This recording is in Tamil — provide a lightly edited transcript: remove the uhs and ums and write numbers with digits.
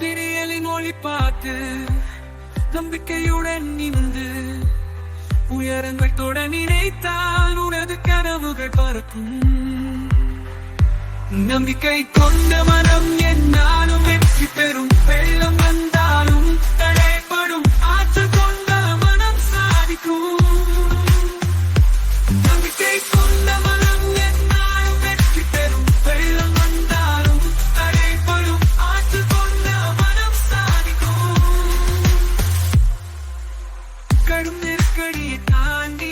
விடியலின் ஒளி பார்த்து நம்பிக்கையுடன் நின்று உயரங்கள் தொட நினைத்தால் உனது கனவுகள் பறக்கும். நம்பிக்கை கொண்ட மனம் என்னாலும் வெற்றி பெறும். வெள்ளம் வந்தாலும் தடைப்படும் ஆற்றல் கொண்ட மனம் சாதிக்கும். நம்பிக்கை கொண்ட மனம் என்னாலும் வெற்றி பெறும். வெள்ளம் வந்தாலும் தடைப்படும் ஆற்றல் கொண்ட மனம் சாதிக்கும். கடும் நெருக்கடியை தாண்டி